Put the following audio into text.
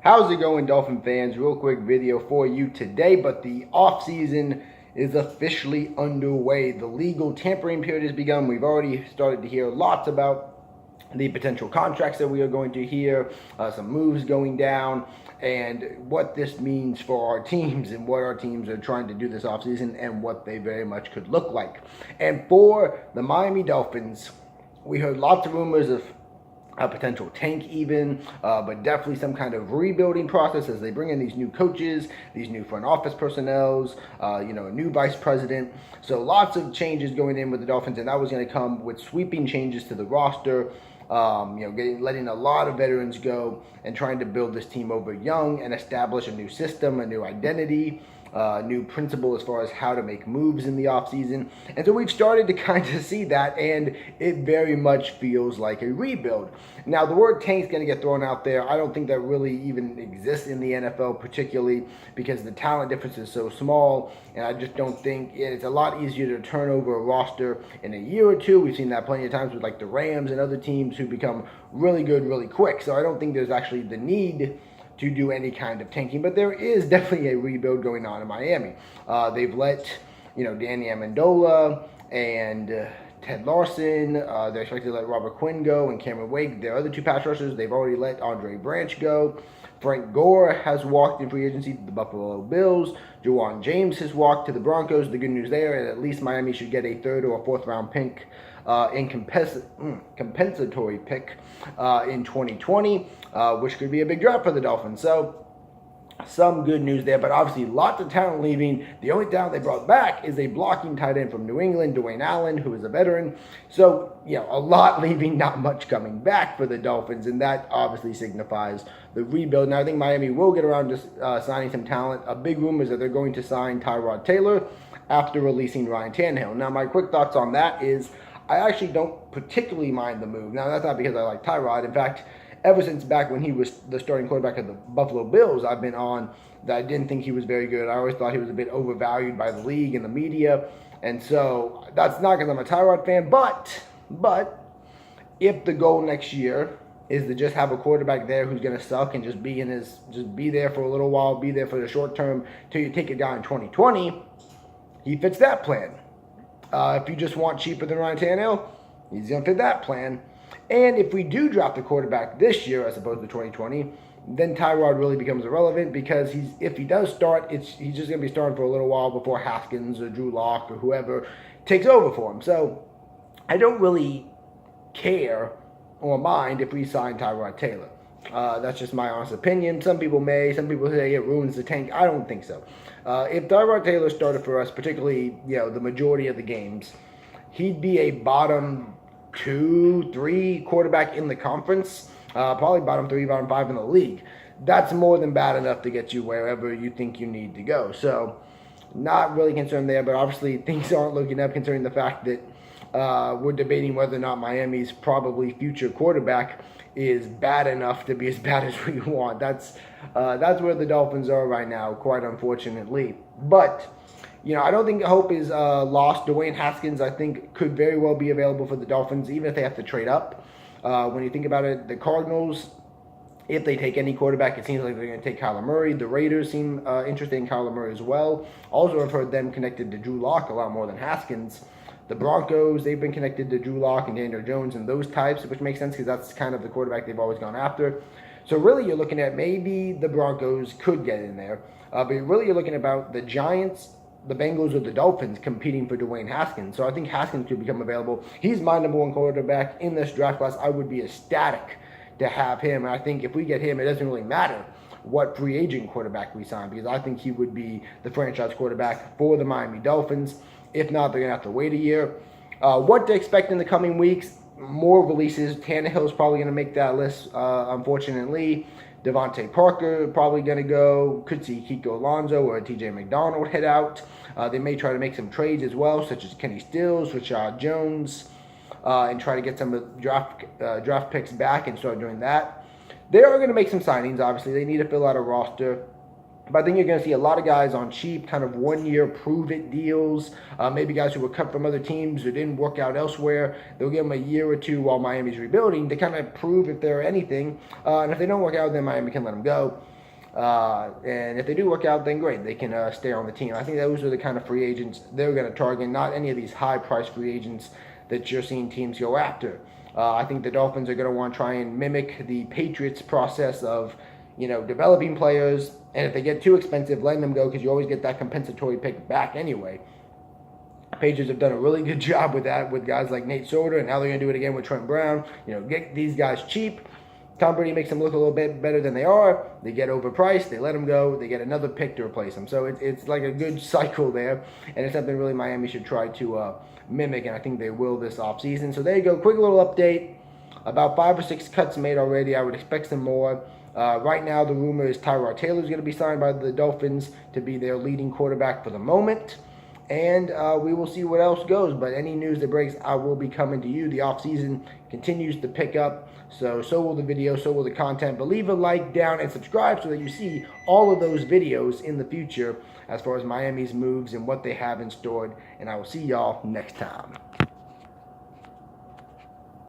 How's it going, Dolphin fans? Real quick video for you today, but the offseason is officially underway. The legal tampering period has begun. We've already started to hear lots about the potential contracts that we are going to hear, some moves going down, and what this means for our teams and what our teams are trying to do this offseason and what they very much could look like. And for the Miami Dolphins, we heard lots of rumors of a potential tank even, but definitely some kind of rebuilding process as they bring in these new coaches, these new front office personnels, a new vice president. So lots of changes going in with the Dolphins, and that was going to come with sweeping changes to the roster. Letting a lot of veterans go and trying to build this team over young and establish a new system, a new identity, new principle as far as how to make moves in the offseason. And so we've started to kind of see that, and it very much feels like a rebuild. Now, the word tank's going to get thrown out there. I don't think that really even exists in the NFL, particularly because the talent difference is so small, and I just don't think it's a lot easier to turn over a roster in a year or two. We've seen that plenty of times with like the Rams and other teams who become really good really quick. So I don't think there's actually the need to do any kind of tanking, but there is definitely a rebuild going on in Miami. They've let, Danny Amendola and Ted Larson. They're expected to let Robert Quinn go and Cameron Wake. Their other two pass rushers, they've already let Andre Branch go. Frank Gore has walked in free agency to the Buffalo Bills. Juwan James has walked to the Broncos. The good news there is at least Miami should get a third or a fourth round pick in compensatory pick in 2020, which could be a big draft for the Dolphins. So some good news there, but obviously lots of talent leaving. The only talent they brought back is a blocking tight end from New England, Dwayne Allen, who is a veteran. So, a lot leaving, not much coming back for the Dolphins, and that obviously signifies the rebuild. Now, I think Miami will get around to signing some talent. A big rumor is that they're going to sign Tyrod Taylor after releasing Ryan Tannehill. Now, my quick thoughts on that is I actually don't particularly mind the move. Now, that's not because I like Tyrod. In fact, ever since back when he was the starting quarterback of the Buffalo Bills, I've been on that I didn't think he was very good. I always thought he was a bit overvalued by the league and the media. And so that's not because I'm a Tyrod fan, but if the goal next year is to just have a quarterback there who's going to suck and just be there for a little while, be there for the short term till you take it down in 2020, he fits that plan. If you just want cheaper than Ryan Tannehill, he's going to fit that plan. And if we do draft the quarterback this year as opposed to 2020, then Tyrod really becomes irrelevant because if he does start, he's just going to be starting for a little while before Haskins or Drew Lock or whoever takes over for him. So I don't really care or mind if we sign Tyrod Taylor. That's just my honest opinion. Some people say it ruins the tank. I don't think so. If Tyrod Taylor started for us, particularly the majority of the games, he'd be a bottom 2, 3 quarterback in the conference, probably bottom 3, bottom 5 in the league. That's more than bad enough to get you wherever you think you need to go. So not really concerned there, but obviously things aren't looking up considering the fact that we're debating whether or not Miami's probably future quarterback is bad enough to be as bad as we want. That's where the Dolphins are right now, quite unfortunately. But I don't think hope is lost. Dwayne Haskins, I think, could very well be available for the Dolphins, even if they have to trade up. When you think about it, the Cardinals, if they take any quarterback, it seems like they're going to take Kyler Murray. The Raiders seem interested in Kyler Murray as well. Also, I've heard them connected to Drew Lock a lot more than Haskins. The Broncos, they've been connected to Drew Lock and Daniel Jones and those types, which makes sense because that's kind of the quarterback they've always gone after. So really, you're looking at maybe the Broncos could get in there. But really, you're looking about the Giants, the Bengals, or the Dolphins competing for Dwayne Haskins. So I think Haskins could become available. He's my number 1 quarterback in this draft class. I would be ecstatic to have him. And I think if we get him, it doesn't really matter what free agent quarterback we sign because I think he would be the franchise quarterback for the Miami Dolphins. If not, they're going to have to wait a year. What to expect in the coming weeks? More releases. Tannehill's probably going to make that list, unfortunately. Devontae Parker probably going to go. Could see Kiko Alonso or TJ McDonald head out. They may try to make some trades as well, such as Kenny Stills, Rashad Jones, and try to get some draft picks back and start doing that. They are going to make some signings, obviously. They need to fill out a roster. But I think you're going to see a lot of guys on cheap, kind of one-year prove-it deals. Maybe guys who were cut from other teams who didn't work out elsewhere. They'll give them a year or two while Miami's rebuilding to kind of prove if they're anything. And if they don't work out, then Miami can let them go. And if they do work out, then great. They can stay on the team. I think those are the kind of free agents they're going to target, not any of these high-priced free agents that you're seeing teams go after. I think the Dolphins are going to want to try and mimic the Patriots process of, developing players, and if they get too expensive, letting them go, because you always get that compensatory pick back anyway. Patriots have done a really good job with that with guys like Nate Solder, and now they're going to do it again with Trent Brown. Get these guys cheap. Tom Brady makes them look a little bit better than they are. They get overpriced. They let them go. They get another pick to replace them. So it's like a good cycle there, and it's something really Miami should try to mimic, and I think they will this offseason. So there you go. Quick little update. About 5 or 6 cuts made already. I would expect some more. Right now, the rumor is Tyrod Taylor is going to be signed by the Dolphins to be their leading quarterback for the moment. And we will see what else goes. But any news that breaks, I will be coming to you. The offseason continues to pick up. So will the video, so will the content. But leave a like down and subscribe so that you see all of those videos in the future as far as Miami's moves and what they have in store. And I will see y'all next time.